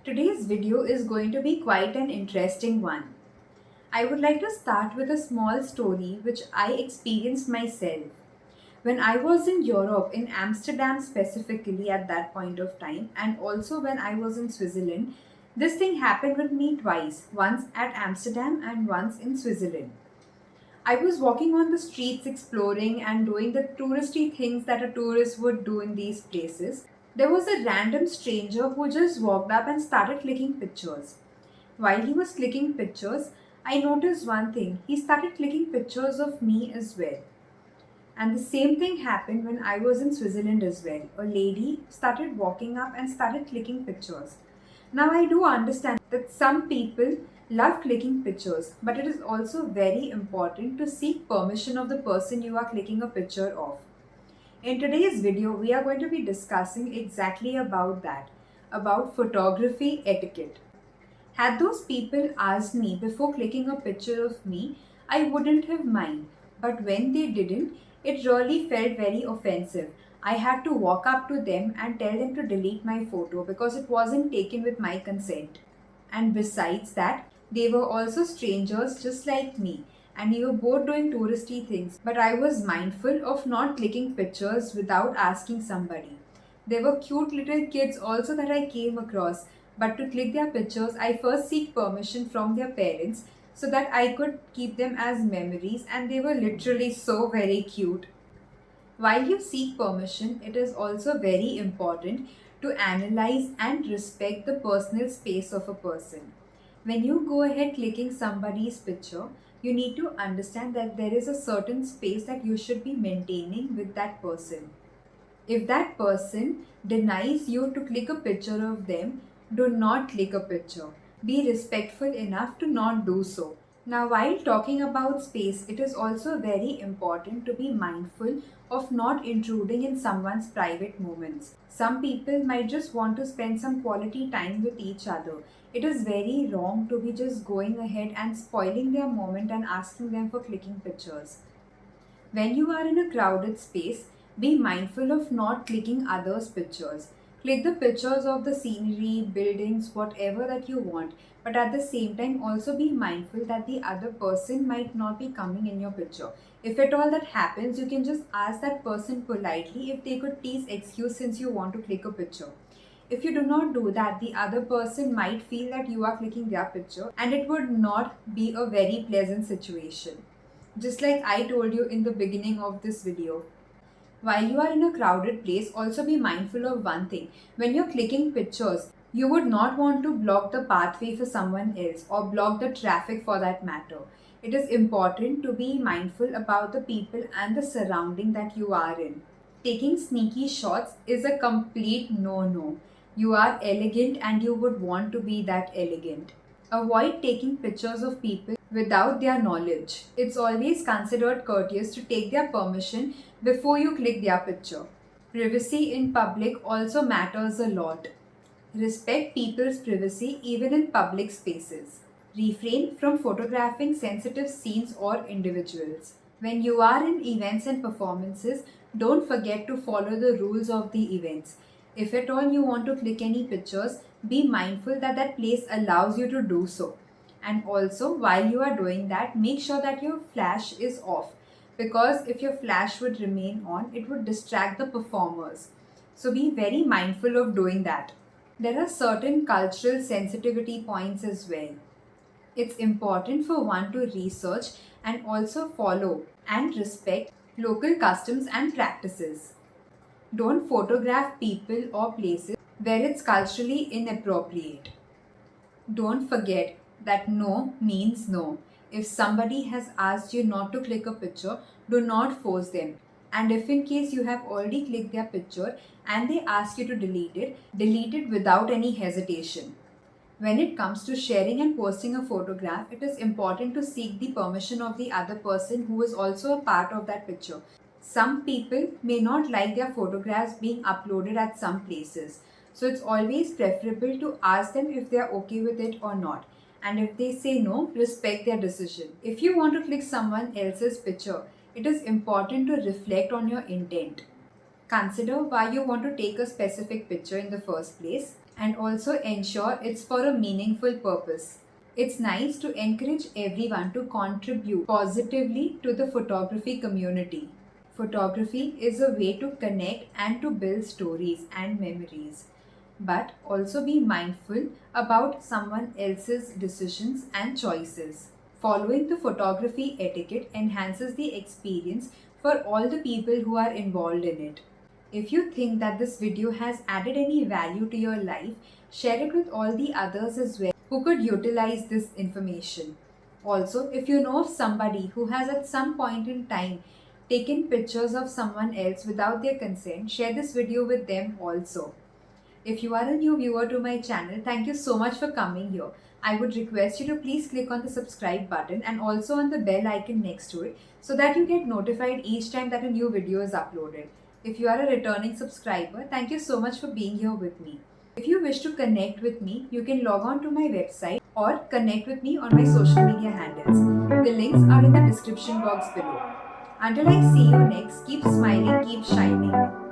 Today's video is going to be quite an interesting one. I would like to start with a small story which I experienced myself. When I was in Europe, in Amsterdam specifically at that point of time, and also when I was in Switzerland, this thing happened with me twice, once at Amsterdam and once in Switzerland. I was walking on the streets exploring and doing the touristy things that a tourist would do in these places. There was a random stranger who just walked up and started clicking pictures. While he was clicking pictures, I noticed one thing. He started clicking pictures of me as well. And the same thing happened when I was in Switzerland as well. A lady started walking up and started clicking pictures. Now, I do understand that some people love clicking pictures, but it is also very important to seek permission of the person you are clicking a picture of. In today's video, we are going to be discussing exactly about that, about photography etiquette. Had those people asked me before clicking a picture of me, I wouldn't have minded. But when they didn't, it really felt very offensive. I had to walk up to them and tell them to delete my photo because it wasn't taken with my consent. And besides that, they were also strangers just like me, and we were both doing touristy things. But I was mindful of not clicking pictures without asking somebody. There were cute little kids also that I came across, but to click their pictures, I first seek permission from their parents so that I could keep them as memories, and they were literally so very cute. While you seek permission, it is also very important to analyze and respect the personal space of a person. When you go ahead clicking somebody's picture, you need to understand that there is a certain space that you should be maintaining with that person. If that person denies you to click a picture of them, do not click a picture. Be respectful enough to not do so. Now, while talking about space, it is also very important to be mindful of not intruding in someone's private moments. Some people might just want to spend some quality time with each other. It is very wrong to be just going ahead and spoiling their moment and asking them for clicking pictures. When you are in a crowded space, be mindful of not clicking others' pictures. Click the pictures of the scenery, buildings, whatever that you want, but at the same time also be mindful that the other person might not be coming in your picture. If at all that happens, you can just ask that person politely if they could please excuse since you want to click a picture. If you do not do that, the other person might feel that you are clicking their picture and it would not be a very pleasant situation. Just like I told you in the beginning of this video. While you are in a crowded place, also be mindful of one thing. When you're clicking pictures, you would not want to block the pathway for someone else or block the traffic for that matter. It is important to be mindful about the people and the surrounding that you are in. Taking sneaky shots is a complete no-no. You are elegant and you would want to be that elegant. Avoid taking pictures of people without their knowledge. It's always considered courteous to take their permission before you click their picture. Privacy in public also matters a lot. Respect people's privacy even in public spaces. Refrain from photographing sensitive scenes or individuals. When you are in events and performances, don't forget to follow the rules of the events. If at all you want to click any pictures, be mindful that that place allows you to do so. And also, while you are doing that, make sure that your flash is off. Because if your flash would remain on, it would distract the performers. So be very mindful of doing that. There are certain cultural sensitivity points as well. It's important for one to research and also follow and respect local customs and practices. Don't photograph people or places where it's culturally inappropriate. Don't forget that no means no. If somebody has asked you not to click a picture, do not force them. And if in case you have already clicked their picture and they ask you to delete it without any hesitation. When it comes to sharing and posting a photograph, it is important to seek the permission of the other person who is also a part of that picture. Some people may not like their photographs being uploaded at some places. So it's always preferable to ask them if they are okay with it or not. And if they say no, respect their decision. If you want to click someone else's picture, it is important to reflect on your intent. Consider why you want to take a specific picture in the first place. and also ensure it's for a meaningful purpose. It's nice to encourage everyone to contribute positively to the photography community. Photography is a way to connect and to build stories and memories, but also be mindful about someone else's decisions and choices. Following the photography etiquette enhances the experience for all the people who are involved in it. If you think that this video has added any value to your life, share it with all the others as well who could utilize this information. Also, if you know of somebody who has at some point in time taken pictures of someone else without their consent, share this video with them also. If you are a new viewer to my channel, thank you so much for coming here. I would request you to please click on the subscribe button and also on the bell icon next to it so that you get notified each time that a new video is uploaded. If you are a returning subscriber, thank you so much for being here with me. If you wish to connect with me, you can log on to my website or connect with me on my social media handles. The links are in the description box below. Until I see you next, keep smiling, keep shining.